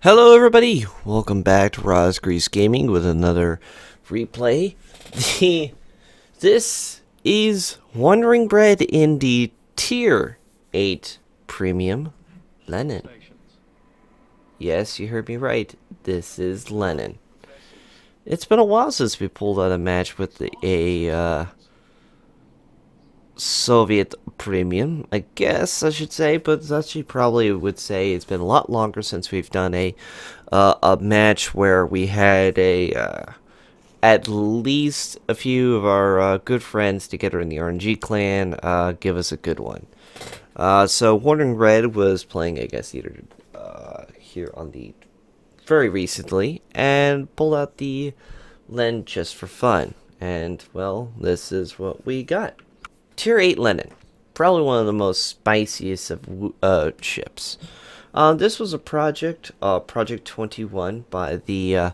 Hello everybody, welcome back to Roz Grease Gaming with another replay. This is Wanderingbread in the Tier 8 Premium Lenin. Yes, you heard me right, this is Lenin. It's been a while since we pulled out a match with a Soviet premium, I guess I should say, but actually probably would say it's been a lot longer since we've done a match where we had at least a few of our good friends together in the RNG clan give us a good one. So Wanderingbread was playing, I guess, either here on the very recently and pulled out the Len just for fun. And well, this is what we got. Tier 8 Lenin. Probably one of the most spiciest of ships. This was a project, Project 21, by the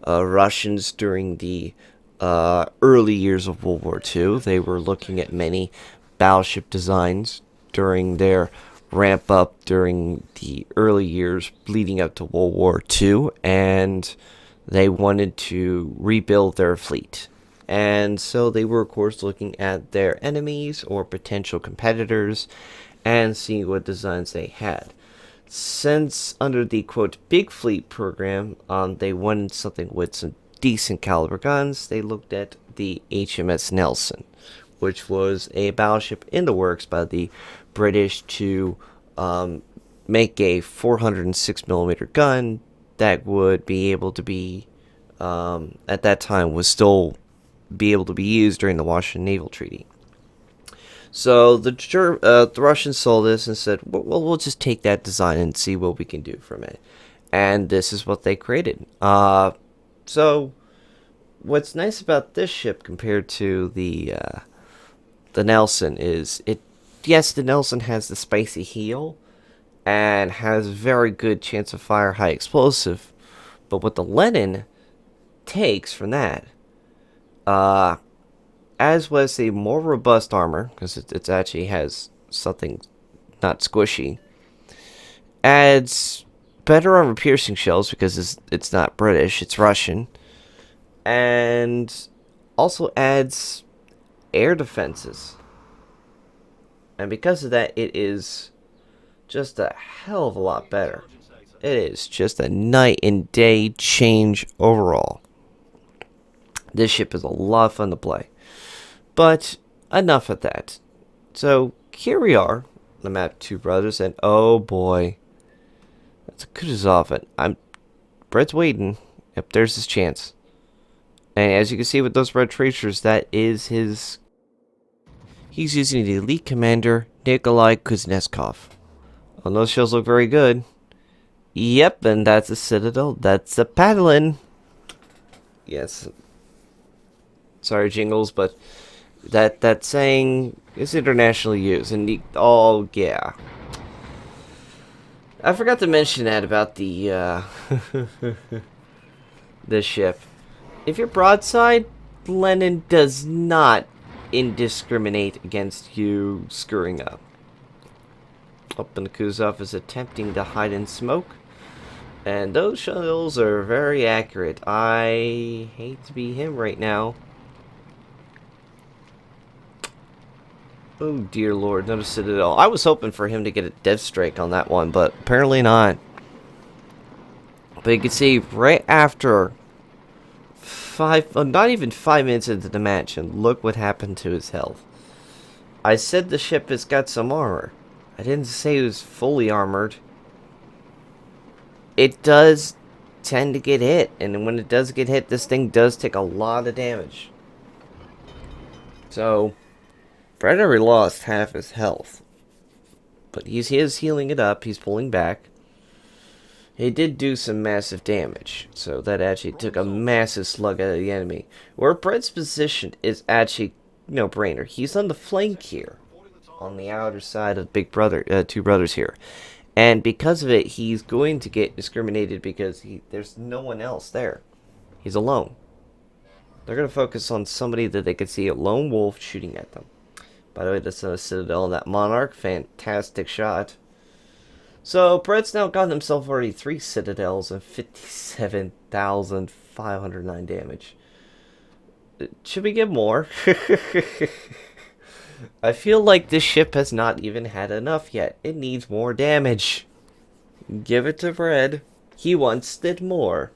Russians during the early years of World War II. They were looking at many battleship designs during their ramp up during the early years leading up to World War II, and they wanted to rebuild their fleet. And so they were, of course, looking at their enemies or potential competitors and seeing what designs they had. Since under the quote big fleet program, they wanted something with some decent caliber guns, they looked at the HMS Nelson, which was a battleship in the works by the British to make a 406mm gun that would be able to be, at that time, was still be able to be used during the Washington Naval Treaty. So the Russians saw this and said, well, we'll just take that design and see what we can do from it. And this is what they created. So what's nice about this ship compared to the Nelson is yes, the Nelson has the spicy heel and has very good chance of fire, high explosive. But what the Lenin takes from that, as was a more robust armor, because it actually has something not squishy, adds better armor piercing shells because it's not British, it's Russian, and also adds air defenses. And because of that, it is just a hell of a lot better. It is just a night and day change overall. This ship is a lot of fun to play. But enough of that. So here we are, the map Two Brothers, and oh boy, that's a Kutuzov. Brett's waiting. Yep, there's his chance. And as you can see with those red tracers, that is his. He's using the elite commander Nikolai Kuznetsov. Oh, those shells look very good. Yep, and that's a Citadel. That's a Paddlin. Yes. Sorry, Jingles, but that saying is internationally used. And oh yeah, I forgot to mention that about the this ship. If you're broadside, Lenin does not indiscriminate against you screwing up. Up, and Kuzov is attempting to hide in smoke. And those shells are very accurate. I hate to be him right now. Oh dear lord, not a Citadel. I was hoping for him to get a death strike on that one, but apparently not. But you can see right after not even 5 minutes into the match, and look what happened to his health. I said the ship has got some armor. I didn't say it was fully armored. It does tend to get hit, and when it does get hit, this thing does take a lot of damage. So Fred already lost half his health, but he is healing it up. He's pulling back. He did do some massive damage, so that actually took a massive slug out of the enemy. Where Fred's position is actually no brainer. He's on the flank here, on the outer side of Big Brother, Two Brothers here, and because of it, he's going to get discriminated because there's no one else there. He's alone. They're going to focus on somebody that they could see a lone wolf shooting at them. By the way, that's a Citadel and that Monarch. Fantastic shot. So Brett's now gotten himself already 3 citadels and 57,509 damage. Should we get more? I feel like this ship has not even had enough yet. It needs more damage. Give it to Brett. He once did more.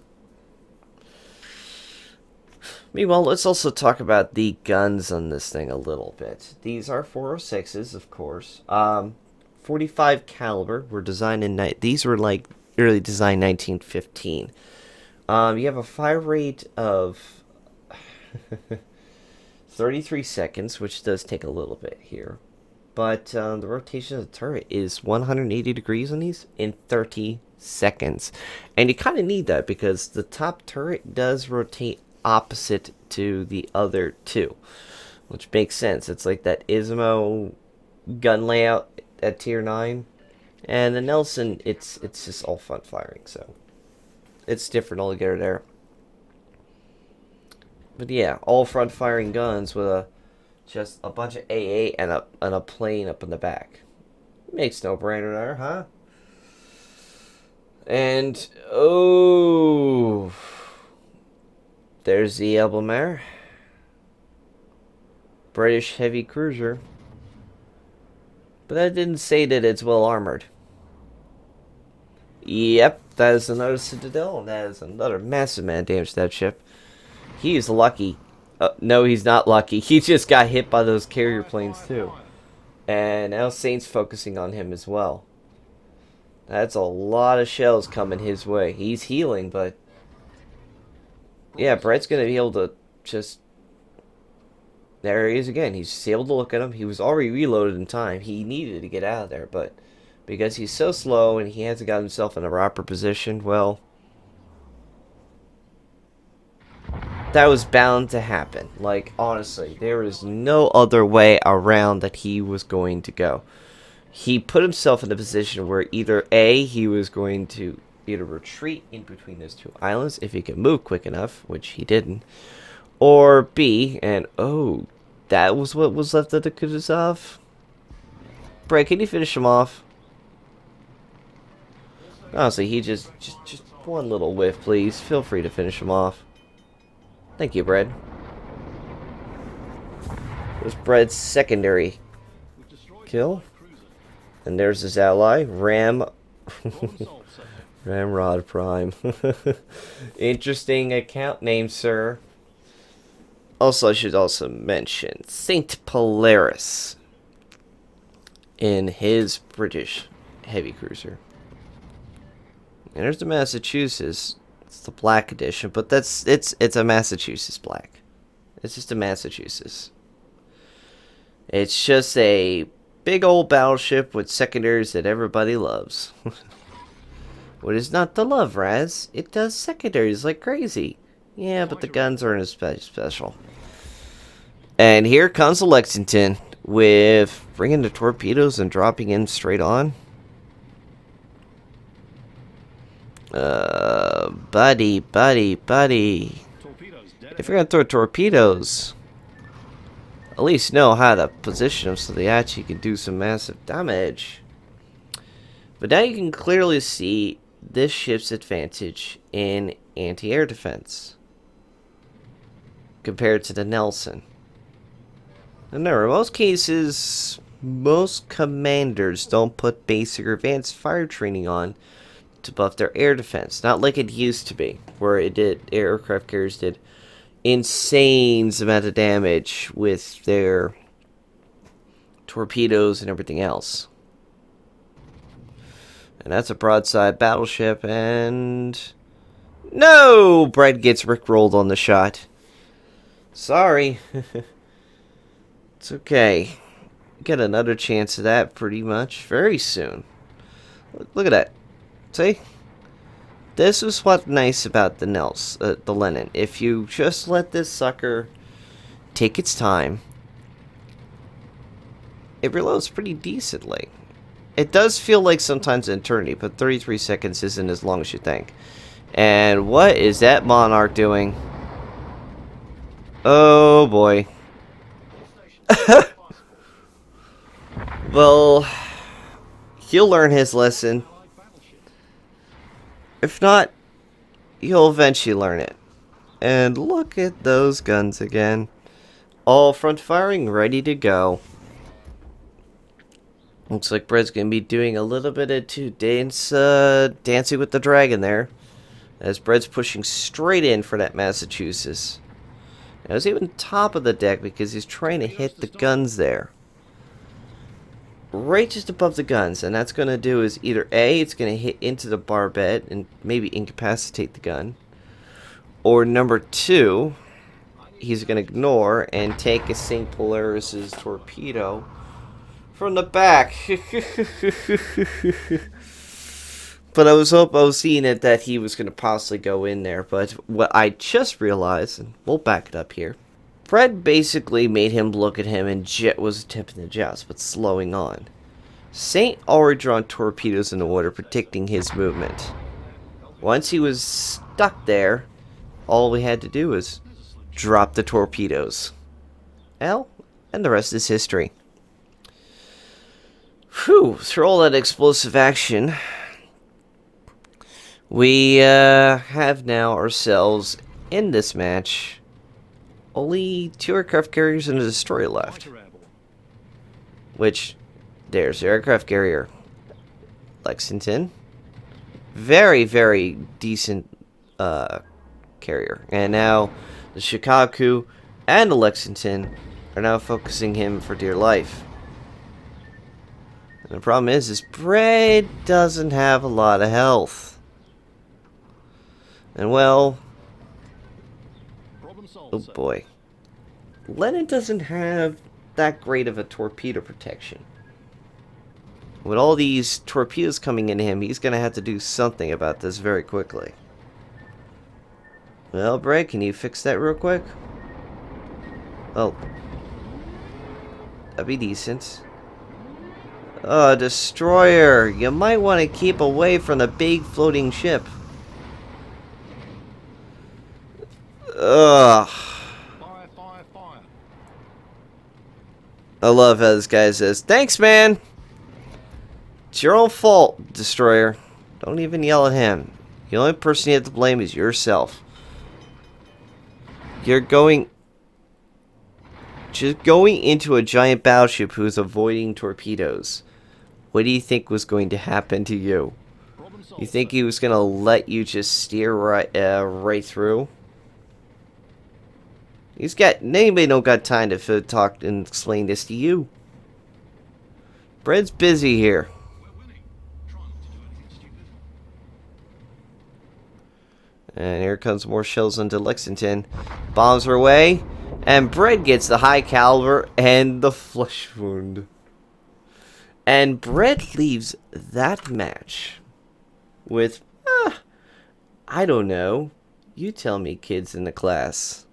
Meanwhile, let's also talk about the guns on this thing a little bit. These are 406s, of course. 45 caliber were designed in these were like early design 1915. You have a fire rate of 33 seconds, which does take a little bit here. But the rotation of the turret is 180 degrees on these in 30 seconds. And you kind of need that because the top turret does rotate opposite to the other two, which makes sense. It's like that Ismo gun layout at tier 9. And the Nelson, it's just all front firing, so it's different altogether there. But yeah, all front firing guns with just a bunch of AA and a plane up in the back. Makes no brainer there, huh? And oh, there's the Elbemare, British heavy cruiser. But that didn't say that it's well armored. Yep, that is another Citadel, and that is another massive amount of damage to that ship. He is lucky. No, he's not lucky. He just got hit by those carrier planes too. And now Saint's focusing on him as well. That's a lot of shells coming his way. He's healing, but yeah, Brett's going to be able to just... There he is again. He's just able to look at him. He was already reloaded in time. He needed to get out of there, but because he's so slow and he hasn't got himself in a proper position, well, that was bound to happen. Like, honestly, there is no other way around that he was going to go. He put himself in a position where either A, he was going to either retreat in between those two islands if he could move quick enough, which he didn't, or B, and oh, that was what was left of the Kutuzov. Brett, can you finish him off? Honestly, he just one little whiff, please. Feel free to finish him off. Thank you, Brett. There's Brett's secondary kill. And there's his ally, Ramrod Prime. Interesting account name, sir. Also, I should also mention Saint Polaris in his British heavy cruiser. And there's the Massachusetts. It's the black edition, but it's a Massachusetts black. It's just a Massachusetts. It's just a big old battleship with secondaries that everybody loves. What is not to love, Raz? It does secondaries like crazy. Yeah, but the guns aren't as special. And here comes the Lexington with bringing the torpedoes and dropping in straight on. Buddy. If you're gonna throw torpedoes, at least know how to position them so they actually can do some massive damage. But now you can clearly see this ship's advantage in anti-air defense compared to the Nelson. And in most cases, most commanders don't put basic or advanced fire training on to buff their air defense. Not like it used to be, where aircraft carriers did insane amount of damage with their torpedoes and everything else. And that's a broadside battleship, and no! Brett gets rickrolled on the shot. Sorry. It's okay. Get another chance of that pretty much very soon. Look at that. See? This is what's nice about the the Lenin. If you just let this sucker take its time, it reloads pretty decently. It does feel like sometimes an eternity, but 33 seconds isn't as long as you think. And what is that Monarch doing? Oh boy. Well, he'll learn his lesson. If not, you'll eventually learn it. And look at those guns again. All front firing, ready to go. Looks like Bread's going to be doing a little bit of Dancing with the Dragon there. As Bread's pushing straight in for that Massachusetts. Now, he's even top of the deck because he's trying to hit the guns there. Right just above the guns. And that's going to do is either A, it's going to hit into the barbette and maybe incapacitate the gun. Or number 2, he's going to ignore and take a St. Polaris's torpedo from the back. But I was seeing it that he was going to possibly go in there. But what I just realized, and we'll back it up here, Fred basically made him look at him and was attempting to joust, but slowing on. Saint already drawn torpedoes in the water, predicting his movement. Once he was stuck there, all we had to do was drop the torpedoes. Well, and the rest is history. Whew, through all that explosive action, we have now ourselves, in this match, only 2 aircraft carriers and a destroyer left. Which, there's the aircraft carrier. Lexington. Very, very decent carrier. And now, the Shikaku and the Lexington are now focusing him for dear life. And the problem is Bread doesn't have a lot of health. And well, oh boy, Lenin doesn't have that great of a torpedo protection. With all these torpedoes coming into him, he's going to have to do something about this very quickly. Well, Brad, can you fix that real quick? Oh, that'd be decent. Oh, destroyer, you might want to keep away from the big floating ship. Ugh. Fire, fire, fire. I love how this guy says, "Thanks, man. It's your own fault, destroyer." Don't even yell at him. The only person you have to blame is yourself. You're just going into a giant battleship who's avoiding torpedoes. What do you think was going to happen to you? You think he was going to let you just steer right through? Anybody don't got time to talk and explain this to you. Bread's busy here. And here comes more shells into Lexington. Bombs are away. And Bread gets the high caliber and the flesh wound. And Bread leaves that match with, I don't know. You tell me, kids in the class.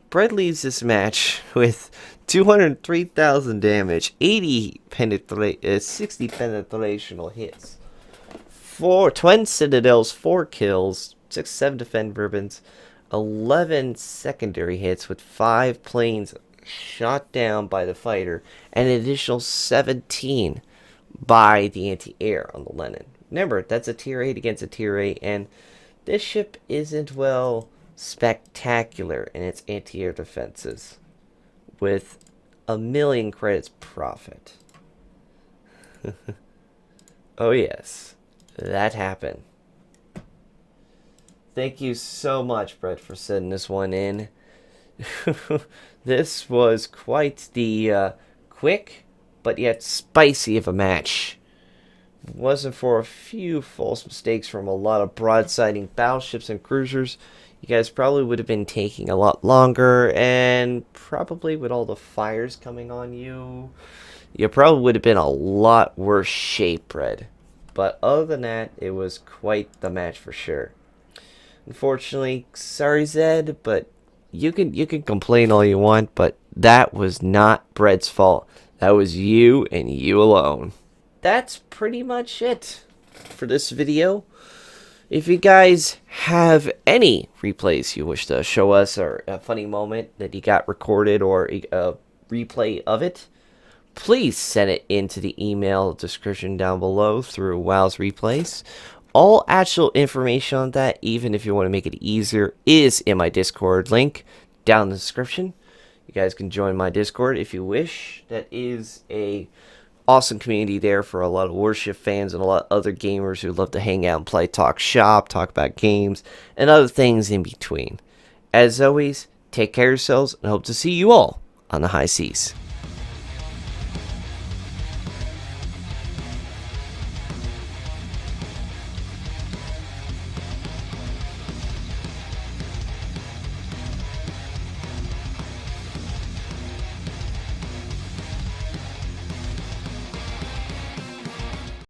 Bread leaves this match with 203,000 damage, 60 penetrational hits, 20 citadels, 4 kills, 7 defend ribbons, 11 secondary hits with 5 planes shot down by the fighter, and an additional 17 by the anti-air on the Lenin. Remember, that's a tier 8 against a tier 8, and this ship isn't, well, spectacular in its anti-air defenses, with 1,000,000 credits profit. Oh yes, that happened. Thank you so much, Brett, for sending this one in. This was quite the quick, but yet spicy of a match. If it wasn't for a few false mistakes from a lot of broadsiding battleships and cruisers, you guys probably would have been taking a lot longer, and probably with all the fires coming on you, you probably would have been a lot worse shape, Brett. But other than that, it was quite the match for sure. Unfortunately, sorry Zed, but you can complain all you want, but that was not Brett's fault. That was you and you alone. That's pretty much it for this video. If you guys have any replays you wish to show us, or a funny moment that you got recorded, or a replay of it, please send it into the email description down below through WoW's Replays, All actual information on that, even if you want to make it easier, is in my Discord link down in the description. You guys can join my Discord if you wish. That is a awesome community there for a lot of Warship fans and a lot of other gamers who love to hang out and play, talk shop, talk about games, and other things in between. As always, take care of yourselves and hope to see you all on the high seas.